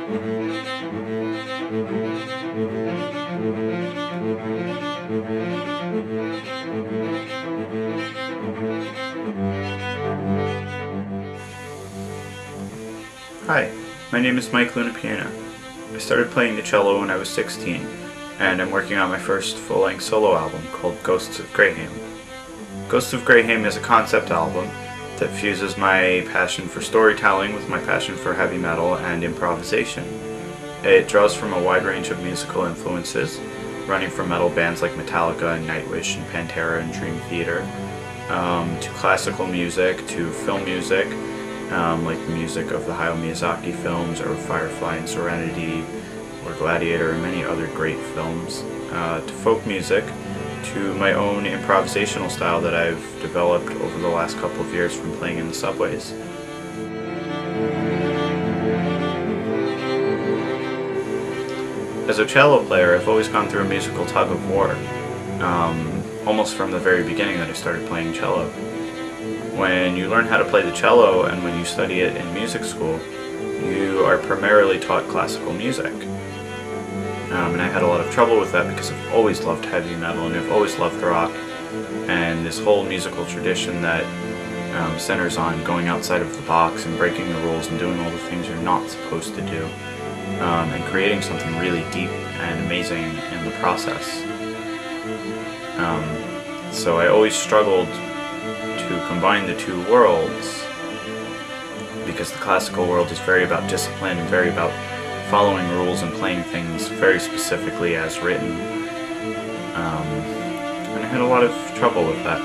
Hi, my name is Lunapiena. I started playing the cello when I was 16, and I'm working on my first full-length solo album called Ghosts of Greyhame. Ghosts of Greyhame is a concept album that fuses my passion for storytelling with my passion for heavy metal and improvisation. It draws from a wide range of musical influences, running from metal bands like Metallica and Nightwish and Pantera and Dream Theater, to classical music, to film music, like the music of the Hayao Miyazaki films, or Firefly and Serenity, or Gladiator, and many other great films, to folk music, to my own improvisational style that I've developed over the last couple of years from playing in the subways. As a cello player, I've always gone through a musical tug of war, almost from the very beginning that I started playing cello. When you learn how to play the cello and when you study it in music school, you are primarily taught classical music. And I had a lot of trouble with that because I've always loved heavy metal and I've always loved rock, and this whole musical tradition that centers on going outside of the box and breaking the rules and doing all the things you're not supposed to do, and creating something really deep and amazing in the process. So I always struggled to combine the two worlds, because the classical world is very about discipline and very about following rules and playing things very specifically as written. And I had a lot of trouble with that.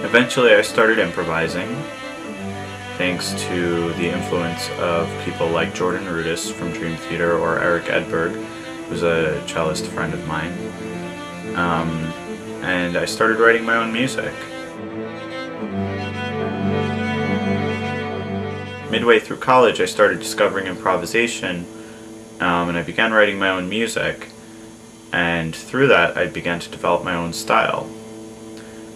Eventually I started improvising, thanks to the influence of people like Jordan Rudess from Dream Theater, or Eric Edberg, who's a cellist friend of mine. And I started writing my own music. Midway through college, I started discovering improvisation, and I began writing my own music, and through that I began to develop my own style.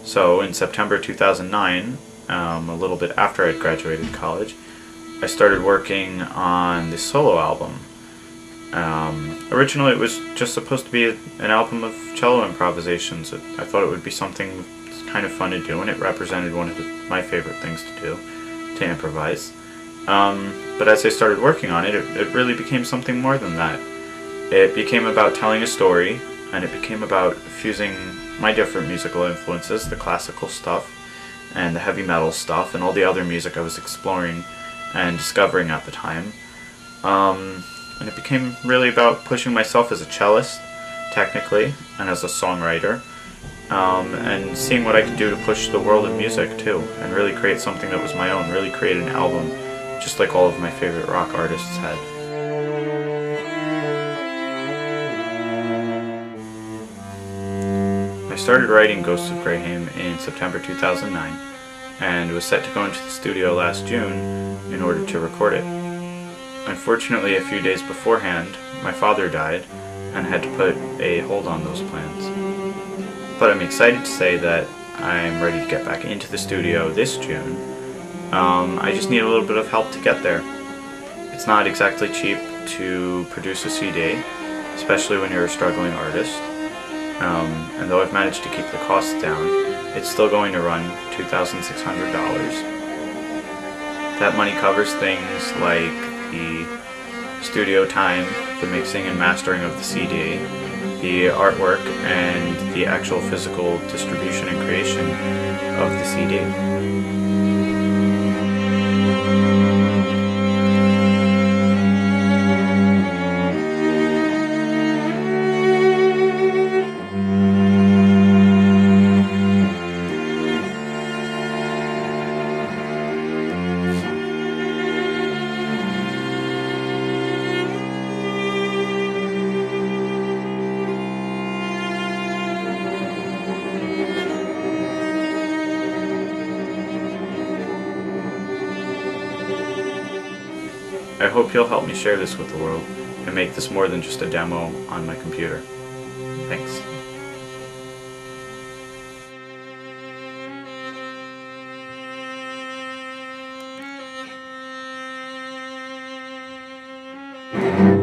So in September 2009, a little bit after I'd graduated college, I started working on this solo album. Originally it was just supposed to be an album of cello improvisations. I thought it would be something kind of fun to do, and it represented one of my favorite things to do, to improvise. But as I started working on it, it really became something more than that. It became about telling a story, and it became about fusing my different musical influences, the classical stuff, and the heavy metal stuff, and all the other music I was exploring and discovering at the time. And it became really about pushing myself as a cellist, technically, and as a songwriter, and seeing what I could do to push the world of music too, and really create something that was my own, really create an album just like all of my favorite rock artists had. I started writing Ghosts of Greyhame in September 2009, and was set to go into the studio last June in order to record it. Unfortunately, a few days beforehand, my father died, and I had to put a hold on those plans. But I'm excited to say that I'm ready to get back into the studio this June. I just need a little bit of help to get there. It's not exactly cheap to produce a CD, especially when you're a struggling artist. And though I've managed to keep the costs down, it's still going to run $2,600. That money covers things like the studio time, the mixing and mastering of the CD, the artwork, and the actual physical distribution and creation of the CD. I hope you'll help me share this with the world and make this more than just a demo on my computer. Thanks. you.